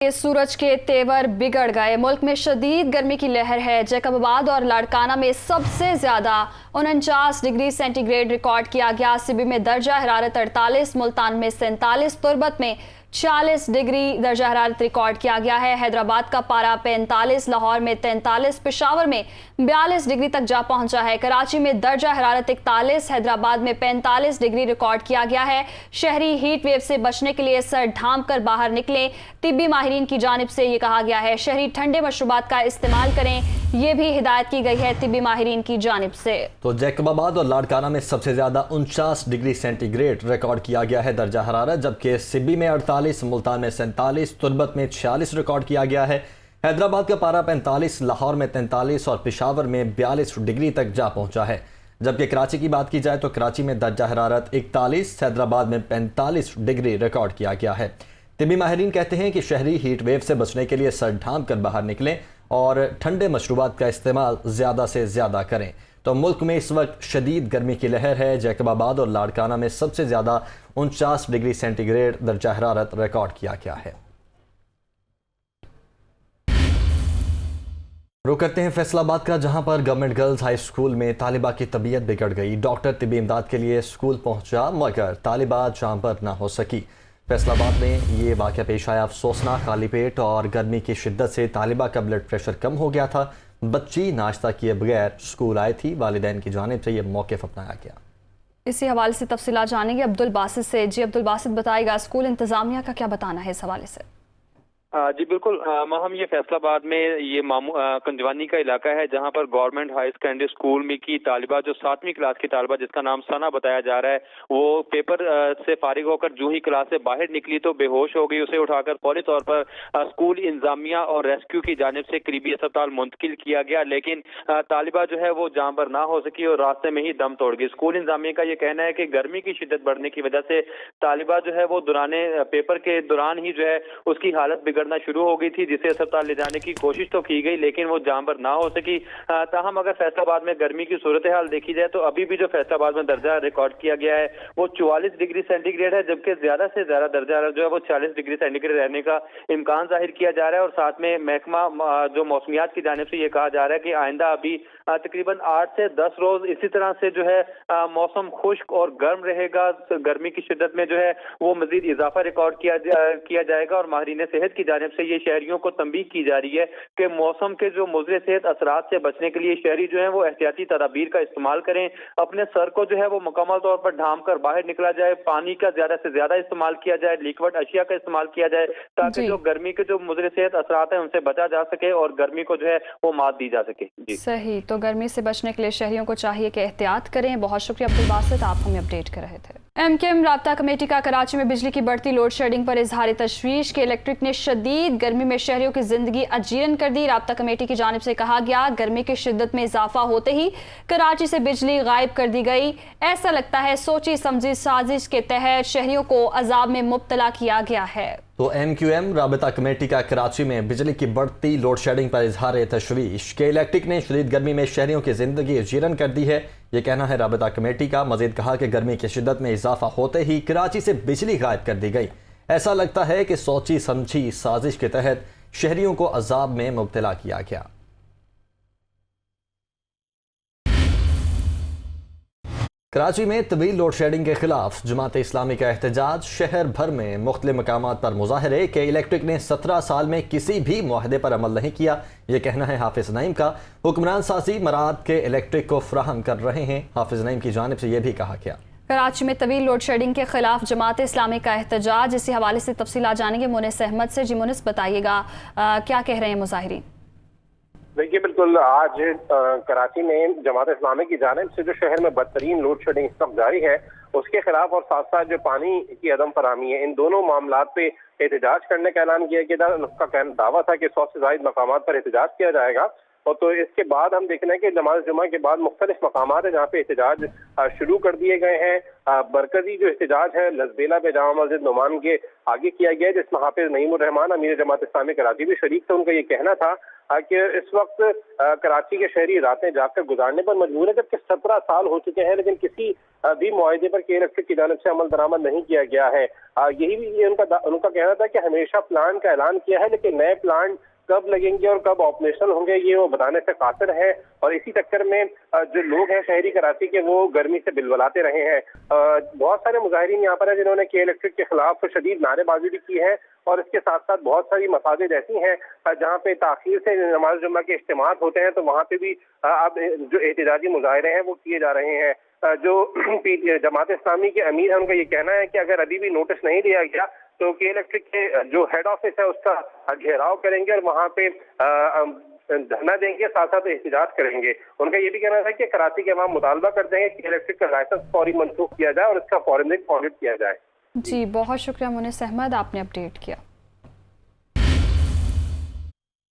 सूरज के तेवर बिगड़ गए। मुल्क में शदीद गर्मी की लहर है। जैकबाबाद और लाड़काना में सबसे ज्यादा 49 डिग्री सेंटीग्रेड रिकॉर्ड किया गया। सिबी में दर्जा हरारत 48, मुल्तान में 47, तुर्बत में 40 डिग्री दर्जा हरारत रिकॉर्ड किया गया है। हैदराबाद का पारा 45, लाहौर में 43, पेशावर में 42 डिग्री तक जा पहुंचा है। कराची में दर्जा हरारत 41, हैदराबाद में 45 डिग्री रिकॉर्ड किया गया है। शहरी हीट वेव से बचने के लिए सर ढांप कर बाहर निकले। तिब्बी माहिरीन की जानिब से ये कहा गया है। शहरी ठंडे मशरूबात का इस्तेमाल करें, ये भी हिदायत की गई है तिब्बी माहिरीन की जानिब से। तो जैकबाबाद और लाड़काना में सबसे ज्यादा 49 डिग्री सेंटीग्रेड रिकॉर्ड किया गया है दर्जा हरारत, जबकि सिब्बी में 48, मुल्तान में 47, तुर्बत में 46 रिकॉर्ड किया गया है। हैदराबाद का पारा 45, लाहौर में 43 और पेशावर में 42 डिग्री तक जा पहुंचा है। जबकि कराची की बात की जाए तो कराची में दर्जा हरारत 41, हैदराबाद में 45 डिग्री रिकॉर्ड किया गया है। तिब्बी माहिरीन कहते हैं कि शहरी हीट वेव से बचने के लिए सर ढांप कर बाहर निकलें और ठंडे मशरूबात का इस्तेमाल ज़्यादा से ज़्यादा करें। तो मुल्क में इस वक्त शदीद गर्मी की लहर है। जैकबाबाद और लाड़काना में सबसे ज़्यादा 49 डिग्री सेंटीग्रेड दर्जा हरारत रिकॉर्ड किया गया है। रुक करते हैं फैसलाबाद का, जहां पर गवर्नमेंट गर्ल्स हाई स्कूल में तालिबा की तबीयत बिगड़ गई। डॉक्टर तिब्बी इमदाद के लिए स्कूल पहुंचा मगर तालिबा जहां पर ना हो सकी। फैसलाबाद में ये वाक़या पेश आया। अफसोसनाक खाली पेट और गर्मी की शिद्दत से तालिबा का ब्लड प्रेशर कम हो गया था। बच्ची नाश्ता किए बगैर स्कूल आई थी। वालिदैन की जानिब से यह मौक़िफ़ अपनाया गया। इसी हवाले से तफसीलात जानेंगे अब्दुल बासित से। जी अब्दुल बासित, बताएगा स्कूल इंतजामिया का क्या बताना है इस हवाले से? जी बिल्कुल हम ये फैसलाबाद में ये कंजवानी का इलाका है जहां पर गवर्नमेंट हाई सेकेंडरी स्कूल में की तालिबा, जो 7वीं क्लास की तालिबा जिसका नाम सना बताया जा रहा है, वो पेपर से फारिग होकर जूं ही क्लास से बाहर निकली तो बेहोश हो गई। उसे उठाकर फौरी तौर पर स्कूल इंतजामिया और रेस्क्यू की जानिब से करीबी अस्पताल मुंतकिल किया गया, लेकिन तालिबा जो है वो जहां पर ना हो सकी और रास्ते में ही दम तोड़ गई। स्कूल इंतजामिया का ये कहना है कि गर्मी की शिद्दत बढ़ने की वजह से तालिबा जो है वो दौराने पेपर के दौरान ही जो है उसकी हालत बिगड़ना शुरू हो गई थी, जिसे अस्पताल ले जाने की कोशिश तो की गई लेकिन वो जहां पर ना हो सकी। ताहम अगर फैसलाबाद में गर्मी की सूरत हाल देखी जाए तो अभी भी जो फैसलाबाद में दर्जा रिकॉर्ड किया गया है वो 44 डिग्री सेंटीग्रेड है, जबकि ज्यादा से ज्यादा दर्जा जो है वो 40 डिग्री सेंटीग्रेड रहने का इम्कान जाहिर किया जा रहा है। और साथ में महकमा जो मौसमियात की जानिब से ये कहा जा रहा है कि आइंदा अभी तकरीबन 8 से 10 रोज इसी तरह से जो है मौसम खुश्क और गर्म रहेगा। गर्मी की शिद्दत में जो है वो मजीद इजाफा रिकॉर्ड किया जाएगा। और माहिरीन सेहत की जानिब से ये शहरियों को तंबीह की जा रही है कि मौसम के जो मुज़र सेहत असरात से बचने के लिए शहरी जो है वो एहतियाती तदाबीर का इस्तेमाल करें। अपने सर को जो है वो मुकम्मल तौर पर ढांप कर बाहर निकला जाए, पानी का ज्यादा से ज्यादा इस्तेमाल किया जाए, लिक्विड अशिया का इस्तेमाल किया जाए ताकि जो गर्मी के जो मुज़र सेहत असरात है उनसे बचा जा सके और गर्मी को जो है वो मात दी जा सके। जी सही, तो गर्मी से बचने के लिए शहरियों को चाहिए कि एहतियात करें। बहुत शुक्रिया अब्दुल बासित, आप हमें अपडेट कर रहे थे। एमकेएम राब्ता कमेटी का कराची में बिजली की बढ़ती लोड शेडिंग पर इजहार तशवीश के इलेक्ट्रिक ने शदीद गर्मी में शहरियों की जिंदगी अजीरन कर दी। राब्ता कमेटी की जानिब से कहा गया, गर्मी की शिद्दत में इजाफा होते ही कराची से बिजली गायब कर दी गई। ऐसा लगता है सोची समझी साजिश के तहत शहरियों को अजाब में मुब्तला किया गया है। तो एमक्यूएम राब्ता कमेटी का कराची में बिजली की बढ़ती लोड शेडिंग पर इजहार तशवीश के इलेक्ट्रिक ने शदीद गर्मी में शहरियों की जिंदगी जीरन कर दी है। ये कहना है राब्ता कमेटी का। मजीद कहा कि गर्मी की शिद्दत में इजाफा होते ही कराची से बिजली गायब कर दी गई। ऐसा लगता है कि सोची समझी साजिश के तहत शहरियों को अजाब में मुब्तला किया गया। कराची में तवील लोड शेडिंग के खिलाफ जमात इस्लामी का एहतजाज। शहर भर में मुख्तलिफ मकामात पर मुजाहरे के इलेक्ट्रिक ने 17 साल में किसी भी मुआहदे पर अमल नहीं किया। ये कहना है हाफिज नईम का। हुक्मरान सासी मराद के इलेक्ट्रिक को फ्राहम कर रहे हैं। हाफिज नईम की जानिब से यह भी कहा गया। कराची में तवील लोड शेडिंग के खिलाफ जमात इस्लामी का एहतजाज। इसी हवाले से तफसीलात जानेंगे मुनिस अहमद से। जी मुनिस, बताइएगा क्या कह रहे हैं मुजाहिरीन? देखिए बिल्कुल, आज कराची में जमात इस्लामी की जानिब से जो शहर में बदतरीन लोड शेडिंग इस वक्त जारी है उसके खिलाफ और साथ साथ जो पानी की अदम फराहमी है, इन दोनों मामलात पे एहतजाज करने का ऐलान किया गया था। उसका दावा था कि 100 से ज्यादा मकामात पर एहतजाज किया जाएगा। और तो इसके बाद हम देखना है कि नमाज जुमा के बाद मुख्तलिफ मकामात है जहाँ पे एहतजाज शुरू कर दिए गए हैं। मरकजी जो एहतजाज है लसबेला पे जामा मस्जिद नुमान के आगे किया गया है, जिसमें हाफिज नईमुर रहमान अमीर जमात इस्लामी कराची भी शरीक थे। उनका ये कहना था कि इस वक्त कराची के शहरी रातें जाकर गुजारने पर मजबूर है, जबकि 17 साल हो चुके हैं लेकिन किसी भी मुआहदे पर के इलेक्ट्रिक की जानिब से अमल दरामद नहीं किया गया है। यही भी उनका कहना था कि हमेशा प्लान का ऐलान किया है लेकिन नए प्लान कब लगेंगे और कब ऑपरेशनल होंगे ये वो बताने से कासिर है। और इसी चक्कर में जो लोग हैं शहरी कराची के वो गर्मी से बिलबलाते रहे हैं। बहुत सारे मुजाहिरीन यहाँ पर हैं जिन्होंने के इलेक्ट्रिक के खिलाफ शदीद नारेबाजी भी की है और इसके साथ साथ बहुत सारी मसाजिद ऐसी हैं जहाँ पे ताखीर से नमाज जुम्मा के इज्तिमात होते हैं, तो वहाँ पे भी अब जो एहतजाजी मुजाहरे हैं वो किए जा रहे हैं। जो जमात इस्लामी के अमीर है उनका ये कहना है कि अगर अभी भी नोटिस नहीं दिया गया तो के इलेक्ट्रिक के जो हेड ऑफिस है उसका घेराव करेंगे और वहाँ पे धरना देंगे, साथ साथ एहतजाज करेंगे। उनका ये भी कहना था कि कराची के अवाम मुतालबा करते हैं कि इलेक्ट्रिक का लाइसेंस फौरी मनसूख किया जाए और इसका फॉरेंसिक ऑडिट किया जाए। जी बहुत शुक्रिया मुनिस अहमद, आपने अपडेट किया।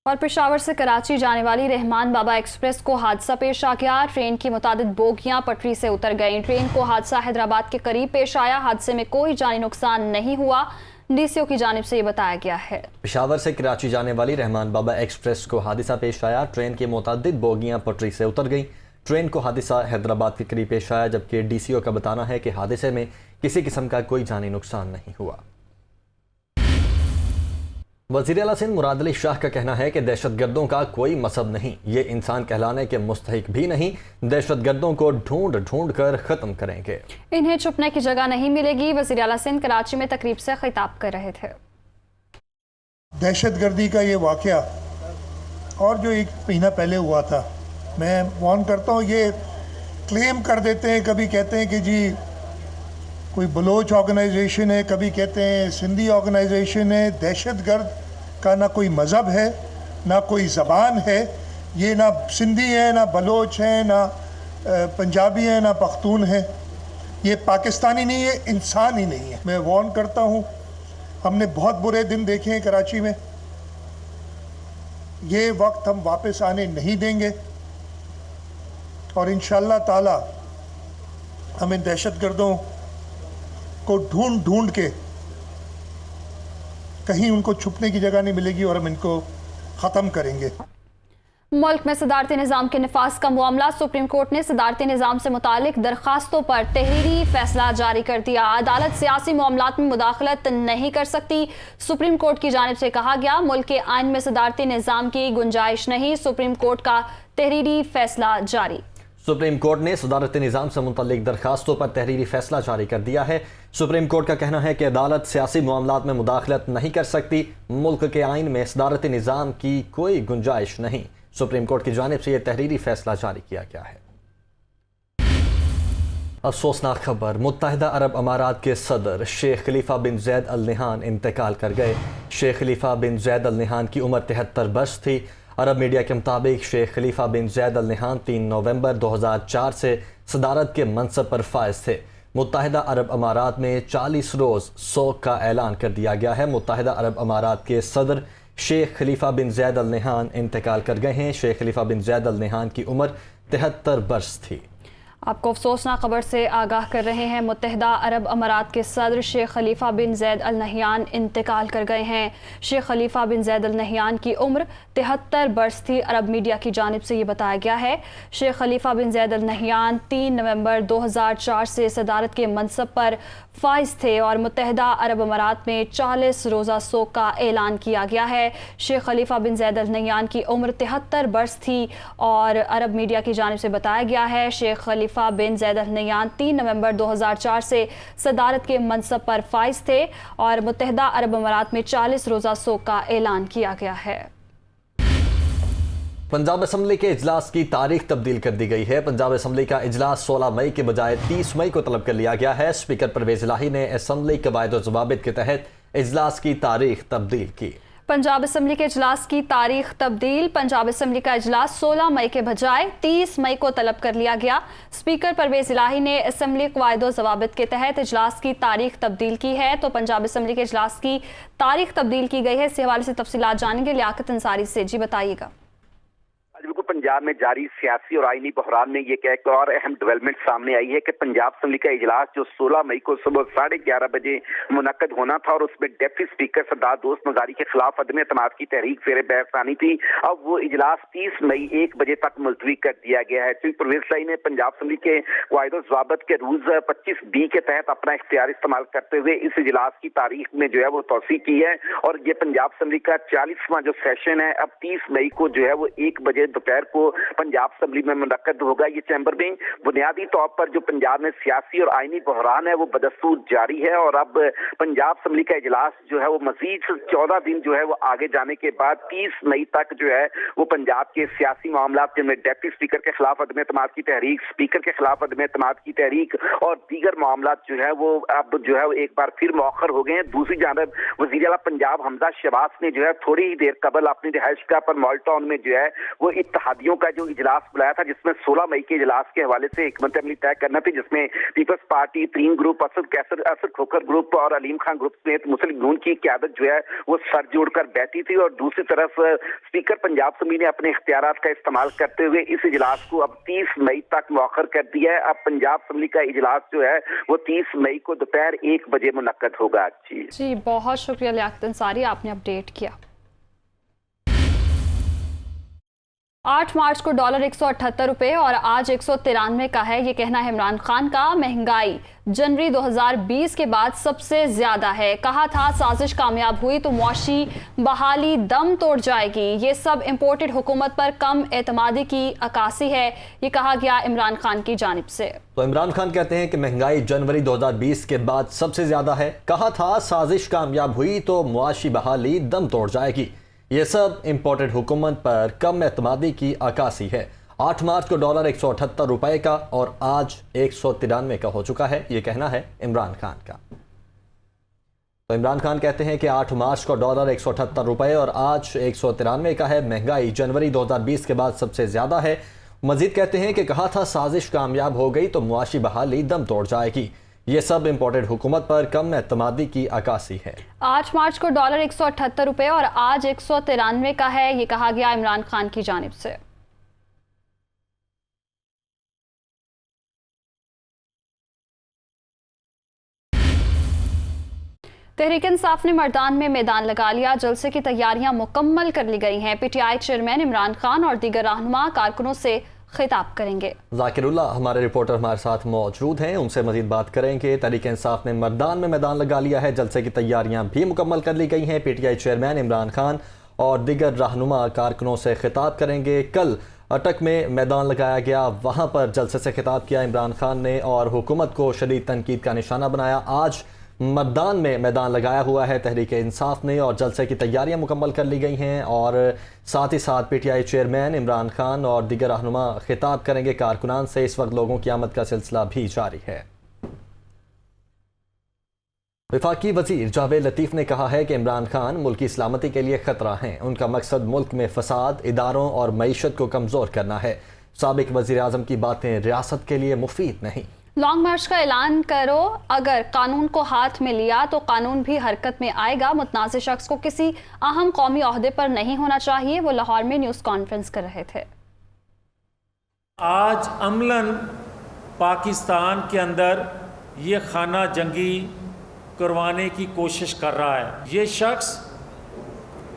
और पेशावर से कराची जाने वाली रहमान बाबा एक्सप्रेस को हादसा पेश आ गया। ट्रेन की मुतादिद बोगियां पटरी से उतर गईं। ट्रेन को हादसा हैदराबाद के करीब पेश आया। हादसे में कोई जानी नुकसान नहीं हुआ, डीसीओ की जानिब से ये बताया गया है। पेशावर से कराची जाने वाली रहमान बाबा एक्सप्रेस को हादसा पेश आया। ट्रेन की मुतादिद बोगियां पटरी से उतर गईं। ट्रेन को हादसा हैदराबाद के करीब पेश आया, जबकि डीसीओ का बताना है कि हादसे में किसी किस्म का कोई जानी नुकसान नहीं हुआ। वज़ीर आला सिंध मुराद अली शाह का कहना है कि दहशतगर्दों का कोई मसब नहीं, ये इंसान कहलाने के मुस्तहिक भी नहीं। दहशतगर्दों को ढूंढ ढूंढ कर ख़त्म करेंगे, इन्हें छुपने की जगह नहीं मिलेगी। वज़ीर आला सिंध कराची में तकरीब से खिताब कर रहे थे। दहशतगर्दी का ये वाक़या और जो एक महीना पहले हुआ था, मैं वार्न करता हूँ, ये क्लेम कर देते हैं, कभी कहते हैं कि जी कोई बलोच ऑर्गेनाइजेशन है, कभी कहते हैं सिंधी ऑर्गेनाइजेशन है। दहशतगर्द का ना कोई मज़हब है ना कोई ज़बान है, ये ना सिंधी है ना बलोच है ना पंजाबी है ना पख्तून है, ये पाकिस्तानी नहीं है, इंसान ही नहीं है। मैं वार्न करता हूँ, हमने बहुत बुरे दिन देखे हैं कराची में, ये वक्त हम वापस आने नहीं देंगे और इंशाअल्लाह ताला हमें दहशतगर्दों को ढूंढ ढूंढ के कहीं उनको छुपने की जगह नहीं मिलेगी और हम इनको ख़त्म करेंगे। मुल्क में सदारती निज़ाम के निफाज का मामला, सुप्रीम कोर्ट ने सदारती निज़ाम से मुतालिक दरखास्तों पर तहरीरी फैसला जारी कर दिया। अदालत सियासी मामलात में मुदाखलत नहीं कर सकती। सुप्रीम कोर्ट की जानिब से कहा गया, मुल्क के आइन में सदारती निज़ाम की गुंजाइश नहीं। सुप्रीम कोर्ट का तहरीरी फैसला जारी। सुप्रीम कोर्ट ने सदारती निज़ाम से मुतल्लिक दरखास्तों पर तहरीरी फैसला जारी कर दिया है। सुप्रीम कोर्ट का कहना है कि अदालत सियासी मामलात में मुदाखलत नहीं कर सकती। मुल्क के आइन में सदारती निज़ाम की कोई गुंजाइश नहीं। सुप्रीम कोर्ट की जानिब से यह तहरीरी फैसला जारी किया गया है। अफसोसनाक खबर, मुत्तहिदा अरब अमारात के सदर शेख खलीफा बिन जैद अल नहान इंतकाल कर गए। शेख खलीफा बिन जैद अल नहान की उम्र 73 वर्ष थी। अरब मीडिया के मुताबिक शेख खलीफा बिन जैद अल नहान 3 नवंबर 2004 से सदारत के मनसब पर फायज थे। मुत्तहिदा अरब अमारात में 40 रोज़ सोग का ऐलान कर दिया गया है। मुत्तहिदा अरब अमारात के सदर शेख खलीफा बिन जैद अल नहान इंतकाल कर गए हैं। शेख खलीफा बिन जैद अल नहान की उम्र 73 वर्ष थी। आपको अफसोसनाक खबर से आगाह कर रहे हैं। मुत्तहिदा अरब अमारात के सदर शेख खलीफा बिन जैद अल नहयान इंतकाल कर गए हैं। शेख खलीफा बिन जैद अल नहयान की उम्र 73 वर्ष थी। अरब मीडिया की जानिब से ये बताया गया है। शेख खलीफा बिन जैद अल नहयान 3 नवंबर 2004 से सदारत के मनसब पर फाइज थे और मुत्तहिदा अरब अमारात में 40 रोज़ा सोग का ऐलान किया गया है। शेख खलीफा बिन जैद अल नहयान की उम्र 73 वर्ष थी और अरब मीडिया की जानिब से बताया गया है शेख खलीफा बिन जैद अल नहयान 3 नवंबर 2004 से सदारत के मनसब पर फाइज थे और मुत्तहिदा अरब अमारात में 40 रोज़ा सोग का ऐलान किया गया है। पंजाब असम्बली के इजलास की तारीख तब्दील कर दी गई है। पंजाब असम्बली का इजलास 16 मई के बजाय 30 मई को तलब कर लिया गया है। स्पीकर परवेज इलाही ने असम्बली कवायद और ज़वाबित के तहत इजलास की तारीख तब्दील की। पंजाब असम्बली के इजलास की तारीख तब्दील। पंजाब असम्बली का इजलास 16 मई के बजाय 30 मई को तलब कर लिया गया। स्पीकर परवेज इलाही ने असम्बली कवायद और ज़वाबित के तहत इजलास की तारीख तब्दील की है। तो पंजाब असम्बली के इजलास की तारीख तब्दील की गई है। इस हवाले से तफसीलात जानेंगे लियाकत अंसारी से। जी बताइएगा। बिल्कुल पंजाब में जारी सियासी और आईनी बहरान में ये एक और अहम डेवलपमेंट सामने आई है कि पंजाब असेंबली का इजलास जो 16 मई को सुबह 11:30 बजे मुनक्कद होना था और उसमें डेप्टी स्पीकर सरदार दोस्त मजारी के खिलाफ अदम एतमाद की तहरीक ज़ेर बहस आनी थी। अब वो इजलास 30 मई 1 बजे तक मुलतवी कर दिया गया है। चूंकि परवेज लाई ने पंजाब असेंबली के कायदो ज़वाबित के रूज 25B के तहत अपना इख्तियार इस्तेमाल करते हुए इस इजलास की तारीख में जो है वो तौसीक की है और ये पंजाब असेंबली का 40वां जो सेशन है अब 30 मई को जो है वो 1 बजे दोपहर को पंजाब असेंबली में मुनक्कद होगा। ये चैम्बर में बुनियादी तौर पर जो पंजाब में सियासी और आईनी बहरान है वो बदस्तूर जारी है और अब पंजाब असेंबली का इजलास जो है वो मजीद 14 दिन जो है वो आगे जाने के बाद 30 मई तक जो है वो पंजाब के सियासी मामला जिनमें डेप्टी स्पीकर के खिलाफ अदम एतमाद की तहरीक, स्पीकर के खिलाफ अदम एतमाद की तहरीक और दीगर मामला जो है वो अब जो है वो एक बार फिर मौखर हो गए हैं। दूसरी जानब वज़ीर आला पंजाब हमजा शहबाज ने जो है थोड़ी ही देर कबल अपनी रिहाइशगाह पर मॉल टाउन में जो है वो इत्तेहादियों का जो इजलास बुलाया था जिसमें 16 मई के इजलास के हवाले से हिकमत अमली तय करना थी, जिसमें peoples party, 3 group, Asad Khokhar group और अलीम खान ग्रुप समेत मुस्लिम नून की क़यादत जो है वो सर जोड़कर बैठी थी और दूसरी तरफ स्पीकर पंजाब असेंबली ने अपने इख्तियारात का इस्तेमाल करते हुए इस इजलास को अब 30 मई तक मौखर कर दिया है। अब पंजाब असेंबली का इजलास जो है वो 30 मई को दोपहर 1 बजे मुनक्कद होगा। जी बहुत शुक्रिया लियाकत अंसारी, आपने अपडेट किया। 8 मार्च को डॉलर 178 रुपये और आज 193 का है। ये कहना है इमरान खान का। महंगाई जनवरी 2020 के बाद सबसे ज्यादा है। कहा था साजिश कामयाब हुई तो मुआशी बहाली दम तोड़ जाएगी। ये सब इंपोर्टेड हुकूमत पर कम एतमादी की अक्कासी है, ये कहा गया इमरान खान की जानिब से। तो इमरान खान कहते हैं कि महंगाई जनवरी 2020 के बाद सबसे ज्यादा है। कहा था साजिश कामयाब हुई तो मुआशी बहाली दम तोड़ जाएगी। ये सब इंपोर्टेड हुकूमत पर कम एतमादी की अक्कासी है। 8 मार्च को डॉलर 178 रुपये का और आज 193 का हो चुका है। ये कहना है इमरान खान का। तो इमरान खान कहते हैं कि 8 मार्च को डॉलर 178 रुपये और आज 193 का है। महंगाई जनवरी 2020 के बाद सबसे ज़्यादा है। मजीद कहते हैं कि कहा था साजिश कामयाब हो गई तो मुआशी बहाली दम तोड़ जाएगी। ये सब इंपोर्टेड हुकूमत पर कम एतमादी की अक्कासी है। 8 मार्च को डॉलर 178 रुपये और आज 193 का है। ये कहा गया इमरान खान की जानिब से। तहरीक इंसाफ ने मर्दान में मैदान लगा लिया। जलसे की तैयारियां मुकम्मल कर ली गई हैं। पीटीआई चेयरमैन इमरान खान और दीगर रहनुमा कारकुनों से खिताब करेंगे। जाकिरुल्लाह हमारे रिपोर्टर हमारे साथ मौजूद हैं, उनसे मजीद बात करेंगे। तहरीक इंसाफ ने मर्दान में मैदान लगा लिया है। जलसे की तैयारियां भी मुकम्मल कर ली गई हैं। पीटीआई चेयरमैन इमरान खान और दीगर रहनुमा कारकुनों से खिताब करेंगे। कल अटक में मैदान लगाया गया, वहाँ पर जलसे से खिताब किया इमरान खान ने और हुकूमत को शदीद तनकीद का निशाना बनाया। आज मर्दान में मैदान लगाया हुआ है तहरीक इंसाफ ने और जलसे की तैयारियां मुकम्मल कर ली गई हैं और साथ ही साथ पीटीआई चेयरमैन इमरान खान और दीगर रहनुमा खिताब करेंगे कारकुनान से। इस वक्त लोगों की आमद का सिलसिला भी जारी है। वफाकी वजीर जावेद लतीफ़ ने कहा है कि इमरान खान मुल्क की सलामती के लिए खतरा हैं। उनका मकसद मुल्क में फसाद, इदारों और मईशत को कमज़ोर करना है। साबिक वज़ीर आज़म की बातें रियासत के लिए मुफीद नहीं। लॉन्ग मार्च का ऐलान करो, अगर कानून को हाथ में लिया तो कानून भी हरकत में आएगा। मुतनाज़ शख्स को किसी अहम कौमी ओहदे पर नहीं होना चाहिए। वो लाहौर में न्यूज़ कॉन्फ्रेंस कर रहे थे। आज अमलन पाकिस्तान के अंदर ये खाना जंगी करवाने की कोशिश कर रहा है। ये शख्स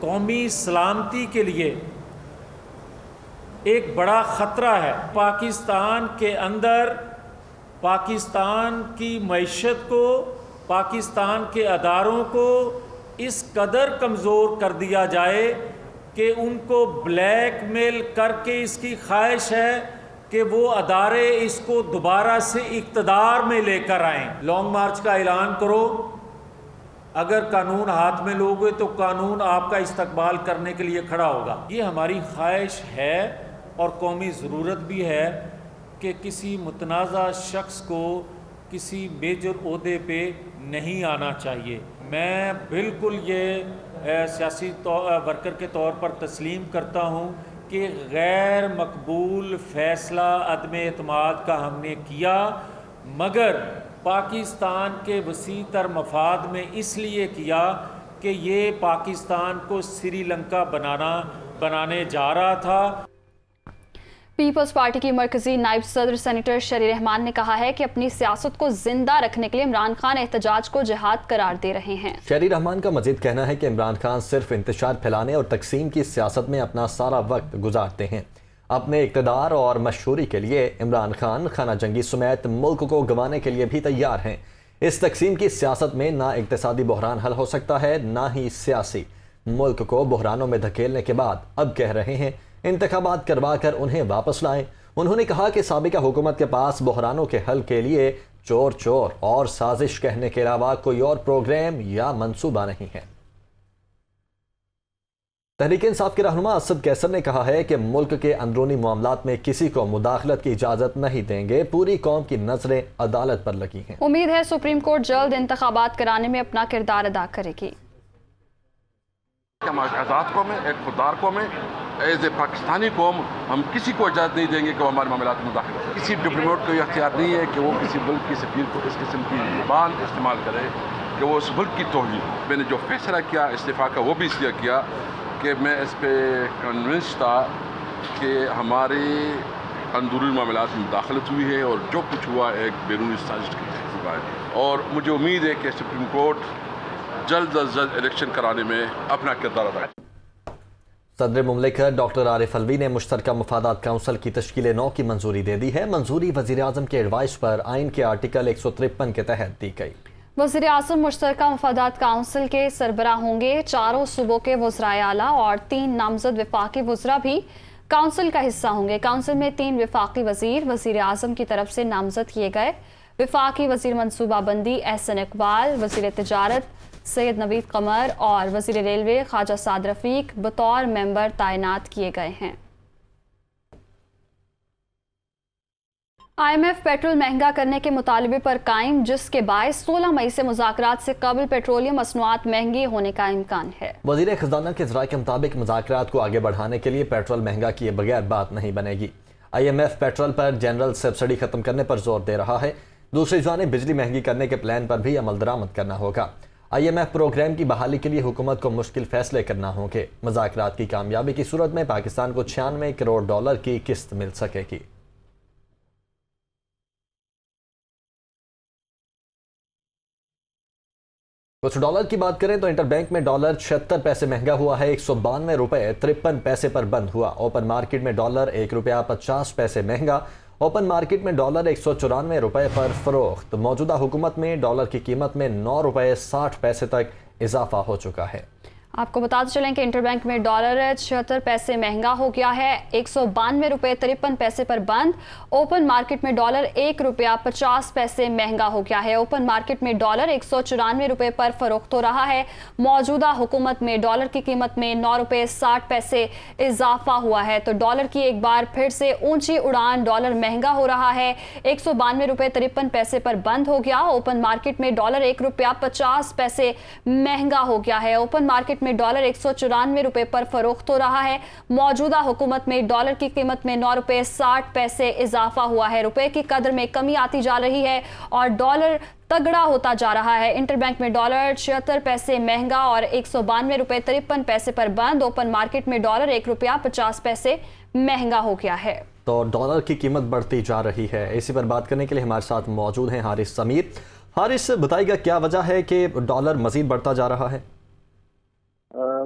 कौमी सलामती के लिए एक बड़ा ख़तरा है। पाकिस्तान के अंदर पाकिस्तान की मईशत को, पाकिस्तान के अदारों को इस कदर कमज़ोर कर दिया जाए कि उनको ब्लैकमेल करके इसकी ख्वाहिश है कि वो अदारे इसको दोबारा से इक़्तिदार में लेकर आएँ। लॉन्ग मार्च का ऐलान करो, अगर कानून हाथ में लोगे तो कानून आपका इस्तकबाल करने के लिए खड़ा होगा। ये हमारी ख्वाहिश है और कौमी ज़रूरत भी है कि किसी मुतनाज़ा शख्स को किसी मेजर ओहदे पे नहीं आना चाहिए। मैं बिल्कुल ये सियासी वर्कर के तौर पर तस्लीम करता हूँ कि गैर मकबूल फ़ैसला अदम एतमाद का हमने किया, मगर पाकिस्तान के वसी तर मफाद में इसलिए किया कि ये पाकिस्तान को श्रीलंका बनाने जा रहा था। पीपल्स पार्टी की मरकजी नायब सदर सेनेटर शरी रहमान ने कहा है कि अपनी सियासत को जिंदा रखने के लिए इमरान खान एहतजाज को जिहाद करार दे रहे हैं। शरी रहमान का मजीद कहना है कि इमरान खान सिर्फ इंतशार फैलाने और तकसीम की सियासत में अपना सारा वक्त गुजारते हैं। अपने इक़्तिदार और मशहूरी के लिए इमरान खान खाना जंगी समेत मुल्क को गंवाने के लिए भी तैयार हैं। इस तकसीम की सियासत में ना इक़्तिसादी बहरान हल हो सकता है, ना ही सियासी। मुल्क को बहरानों में धकेलने के बाद अब कह रहे हैं इंतखाबात करवा कर उन्हें वापस लाएं। उन्होंने कहा कि साबिका हुकूमत के पास बहरानों के हल के लिए चोर चोर और साजिश कहने के अलावा कोई और प्रोग्राम या मंसूबा नहीं है। तहरीक इंसाफ के रहनुमा असद कैसर ने कहा है कि मुल्क के अंदरूनी मामलात में किसी को मुदाखलत की इजाजत नहीं देंगे। पूरी कौम की नजरें अदालत पर लगी हैं। उम्मीद है सुप्रीम कोर्ट जल्द इंतखाबात कराने में अपना किरदार अदा करेगी। हम आज़ाद कौम है, एक खुददार कौम है, एज ए पाकिस्तानी कौम हम किसी को इजाज़त नहीं देंगे कि वो हमारे मामलात में दाखिल हो। किसी डिप्लोमेट को यह अख्तियार नहीं है कि वो किसी मुल्क की सफीर को इस किस्म की ज़ुबान इस्तेमाल करे कि वो उस मुल्क की तौहीन। मैंने जो फैसला किया इस्तीफ़ा का वो भी इसलिए किया कि मैं इस पर कन्विंस था कि हमारे अंदरूनी मामलात में दाखिलत हुई है और जो कुछ हुआ एक बैरूनी साजिश के तहत हुआ है। और मुझे उम्मीद है कि सुप्रीम कोर्ट जल्द अज जल्द इलेक्शन कराने में अपना किरदार अदा करेगा। सदर मुमलिकत डॉक्टर आरिफ अलवी ने मुश्तरका मुफादात काउंसिल की तश्कील 9 की मंजूरी दे दी है। मंजूरी वज़ीर आज़म के एडवाइस पर आइन के आर्टिकल 153 के तहत दी गई। वज़ीर आज़म मुश्तरका मुफादात काउंसिल के सरबराह होंगे। चारों सूबों के वज़राए आला और 3 नामजद वफाकी वज़रा भी काउंसिल का हिस्सा होंगे। काउंसिल में 3 वफाकी वज़ीर आज़म की तरफ से नामजद किए गए। वफाकी वज़ीर मनसूबाबंदी एहसन इकबाल, वज़ीर तिजारत सैयद नवीद कमर और वज़ीर रेलवे ख्वाजा साद रफ़ीक बतौर मेंबर तैनात किए गए हैं। IMF पेट्रोल महंगा करने के मुतालबे पर कायम, जिसके बायस 16 मई से मुज़ाकरात से कबल पेट्रोलियम मसनूआत महंगे होने का इम्कान है। वज़ीर ख़ज़ाना के ज़राए के मुताबिक मुज़ाकरात को आगे बढ़ाने के लिए पेट्रोल महंगा किए बगैर बात नहीं बनेगी। IMF पेट्रोल पर जनरल सब्सिडी खत्म करने पर जोर दे रहा है। दूसरी जानिब बिजली महंगी करने के प्लान पर भी अमल दरामद करना होगा। IMF प्रोग्राम की बहाली के लिए हुकूमत को मुश्किल फैसले करना होंगे। मुज़ाकरात की कामयाबी की सूरत में पाकिस्तान को $96 करोड़ की किस्त मिल सकेगी। कुछ डॉलर की बात करें तो इंटरबैंक में डॉलर 76 पैसे महंगा हुआ है। 192 रुपए 53 पैसे पर बंद हुआ। ओपन मार्केट में डॉलर 1 रुपया 50 पैसे महंगा। ओपन मार्केट में डॉलर 194 रुपए पर फरोख्त। मौजूदा हुकूमत में डॉलर की कीमत में 9 रुपए 60 पैसे तक इजाफा हो चुका है। आपको बताते चलें कि इंटरबैंक में डॉलर 76 पैसे महंगा हो गया है। 192 रुपए 53 पैसे पर बंद। ओपन मार्केट में डॉलर 1 रुपया 50 पैसे महंगा हो गया है। ओपन मार्केट में डॉलर 194 रुपए पर फरोख्त हो रहा है। मौजूदा हुकूमत में डॉलर की कीमत में 9 रुपए 60 पैसे इजाफा हुआ है। तो डॉलर की एक बार फिर से ऊंची उड़ान, डॉलर महंगा हो रहा है। 192 रुपए 53 पैसे पर बंद हो गया। ओपन मार्केट में डॉलर 1 रुपया 50 पैसे महंगा हो गया है। ओपन मार्केट में डॉलर 194 रुपए पर फरोख्त हो रहा है। मौजूदा हुकूमत में डॉलर की कीमत में 9 रुपए 60 पैसे इजाफा हुआ है। रुपए की कदर में कमी आती जा रही है और डॉलर तगड़ा होता जा रहा है। इंटरबैंक में डॉलर 76 पैसे महंगा और 192 रुपए 53 पैसे पर बंद। ओपन मार्केट में डॉलर 1 रुपया 50 पैसे महंगा हो गया है। तो डॉलर की कीमत बढ़ती जा रही है। इसी पर बात करने के लिए हमारे साथ मौजूद हैं हारिस समीर। हारिस, बताइएगा क्या वजह है कि डॉलर मजीद बढ़ता जा रहा है?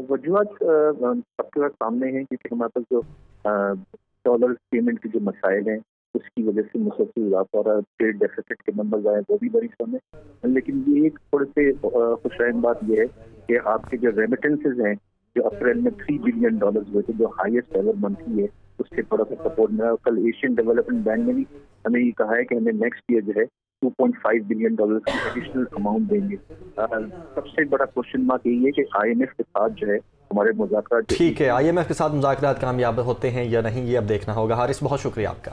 वजूहत सबके सामने है, क्योंकि हमारे पास जो डॉलर पेमेंट के जो मसाइल हैं उसकी वजह से मुसलसल इजाफा और ट्रेड डेफिसिट के नंबर आए वो भी बड़ी कम है। लेकिन ये एक थोड़े से खुशहाल बात यह है कि आपके जो रेमिटेंसेज हैं जो अप्रैल में $3 बिलियन हुए थे, जो हाईएस्ट एवर मंथली है, उससे थोड़ा सा सपोर्ट मिला। कल एशियन डेवलपमेंट बैंक ने भी हमें ये कहा है कि हमें नेक्स्ट ईयर जो है $2.5 बिलियन की एडिशनल अमाउंट देंगे। सबसे बड़ा क्वेश्चन मार्क यही है कि IMF के साथ जो है हमारे मुज़ाकरात। ठीक है, IMF के साथ मुज़ाकरात कामयाब होते हैं या नहीं, ये अब देखना होगा। हारिस, बहुत शुक्रिया आपका।